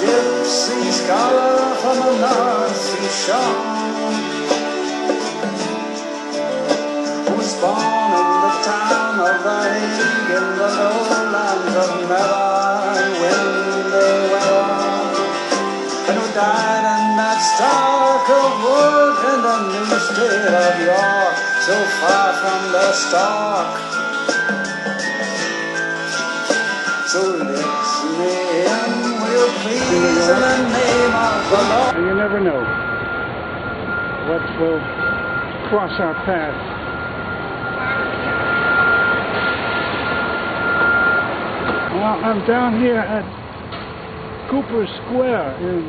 gypsy scholar from the North Sea shore, who was born in the town of The Hague in the lowlands of Neverwindy Weir, and who died in that stark of wood in the new state of York, so far from the stalk. So let me in, will you please, in the name of the Lord. You never know what will cross our path. Well, I'm down here at Cooper Square in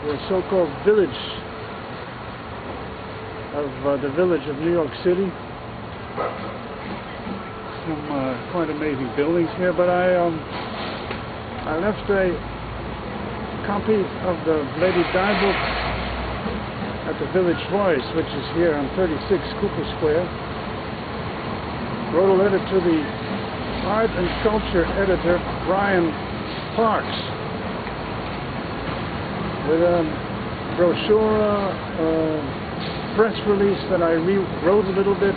the so-called village of the village of New York City. Some quite amazing buildings here, but I left a copy of the Lady Di book at the Village Voice, which is here on 36 Cooper Square. Wrote a letter to the art and culture editor Brian Parks with a brochure, press release that I rewrote a little bit.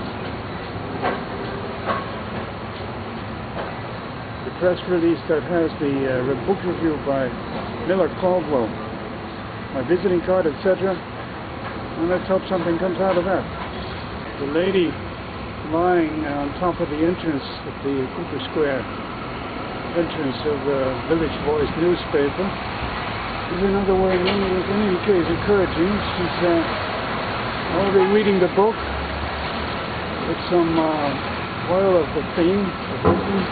Press release that has the book review by Miller Caldwell, my visiting card, etc. And let's hope something comes out of that. The lady lying on top of the entrance of the Cooper Square entrance of the Village Voice newspaper is another way, in any case, encouraging. She's already reading the book with some oil of the theme, the wisdom.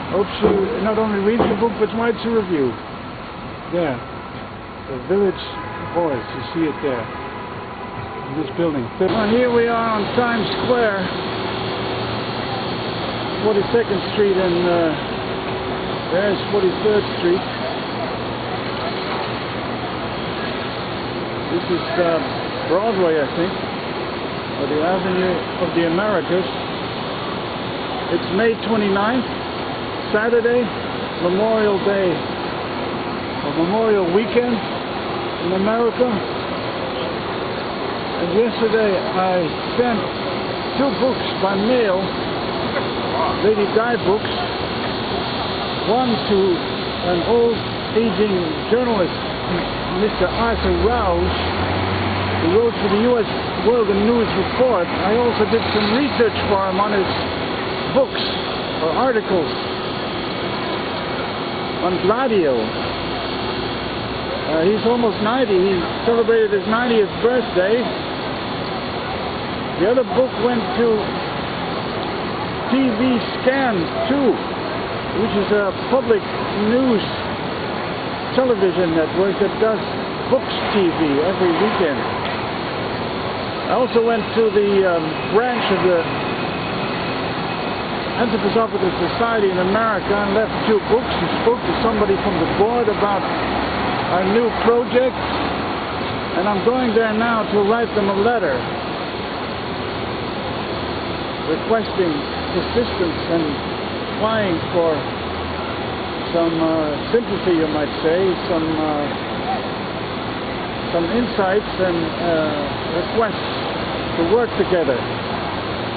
Hope she not only reads the book, but writes a review. There, the Village Voice, you see it there, in this building. Well, here we are on Times Square, 42nd Street, and there's 43rd Street. This is Broadway, I think, or the Avenue of the Americas. It's May 29th. Saturday, Memorial Day, or Memorial Weekend in America. And yesterday I sent 2 books by mail, Lady Di books, one to an old aging journalist, Mr. Arthur Rouse, who wrote for the U.S. World News Report. I also did some research for him on his books or articles on Gladio. He's almost 90. He celebrated his 90th birthday. The other book went to TV Scan 2, which is a public news television network that does Books TV every weekend. I also went to the branch of the Anthroposophical Society in America and left 2 books and spoke to somebody from the board about our new project, and I'm going there now to write them a letter requesting assistance and applying for some sympathy, you might say, some insights and requests to work together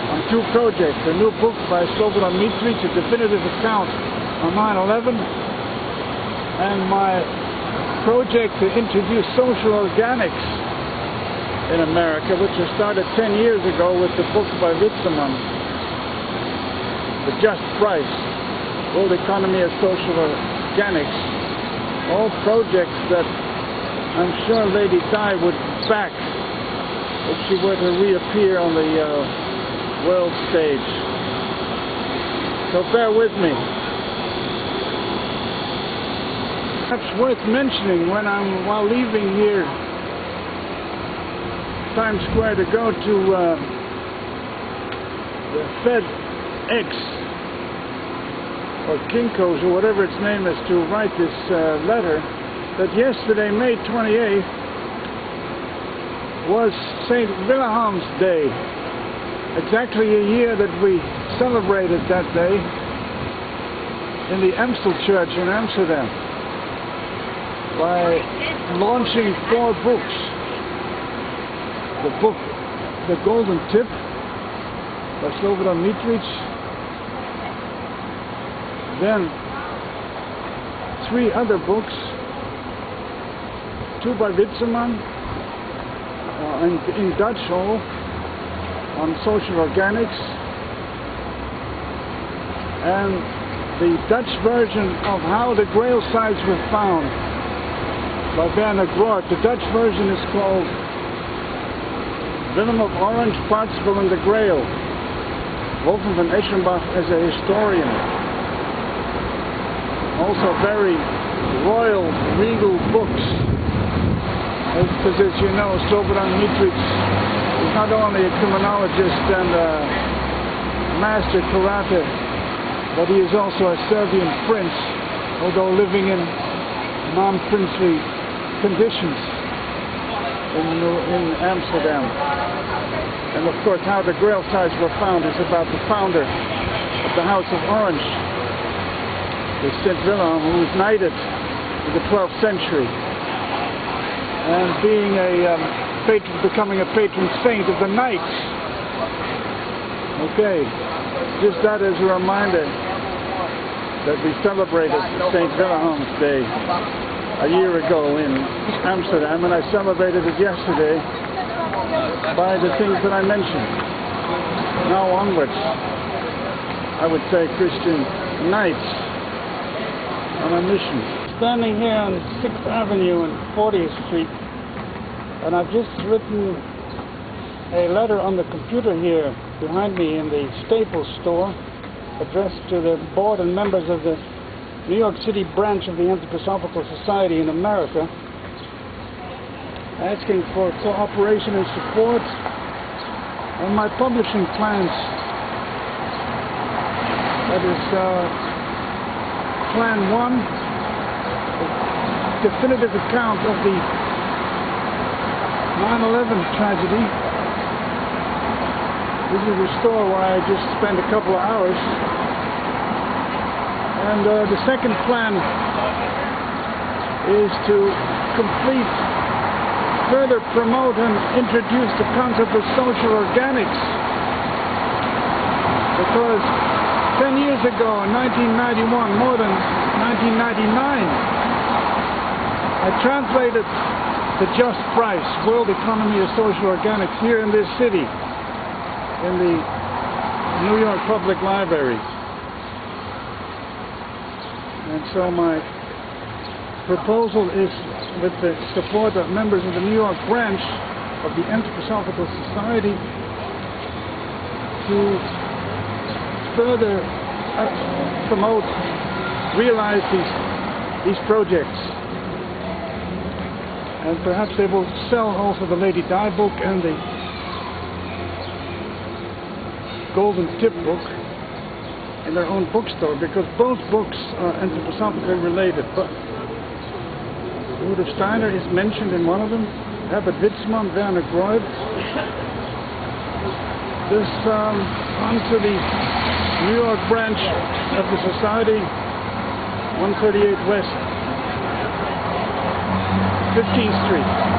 on 2 projects: a new book by Slobodan Mitric, a definitive account on 9/11, and my project to introduce social organics in America, which was started 10 years ago with the book by Witzman, The Just Price, World Economy of Social Organics. All projects that I'm sure Lady Di would back if she were to reappear on the world stage. So bear with me. Perhaps worth mentioning, while leaving here Times Square to go to the FedEx or Kinko's or whatever its name is to write this letter, that yesterday, May 28th, was St. Wilhelm's Day. Exactly a year that we celebrated that day in the Amstel Church in Amsterdam. by launching 4 books. The book, The Golden Tip, by Slobodan Mitric. Then 3 other books, 2 by Witzemann, in Dutch all, on social organics, and the Dutch version of How the Grail Sites Were Found by Werner Groth. The Dutch version is called Willem of Orange, Parzival and the Grail, Wolfgang von Eschenbach as a historian. Also very royal, regal books. Because as you know, Slobodan Mitric is not only a criminologist and a master karate, but he is also a Serbian prince, although living in non-princely conditions in Amsterdam. And of course, How the Grail Sites Were Found is about the founder of the House of Orange, the St. Willem, who was knighted in the 12th century, and being becoming a patron saint of the knights. Okay, just that as a reminder that we celebrated St. Wilhelm's Day a year ago in Amsterdam, and I celebrated it yesterday by the things that I mentioned. Now onwards, I would say Christian knights on a mission. Standing here on 6th Avenue and 40th Street, and I've just written a letter on the computer here behind me in the Staples store, addressed to the board and members of the New York City branch of the Anthroposophical Society in America, asking for cooperation and support on my publishing plans. That is Plan 1. Definitive account of the 9/11 tragedy. This is a store where I just spent a couple of hours. And the second plan is to further promote and introduce the concept of social organics. Because 10 years ago, in 1991, more than 1999, I translated The Just Price, World Economy of Social Organics, here in this city, in the New York Public Library. And so my proposal is, with the support of members of the New York branch of the Anthroposophical Society, to further promote, realize these projects. And perhaps they will sell also the Lady Di book and the Golden Tip book in their own bookstore, because both books are anthroposophically related. But Rudolf Steiner is mentioned in one of them, Herbert Witzemann, Werner Groth. This onto the New York branch of the Society, 138 West 15th Street.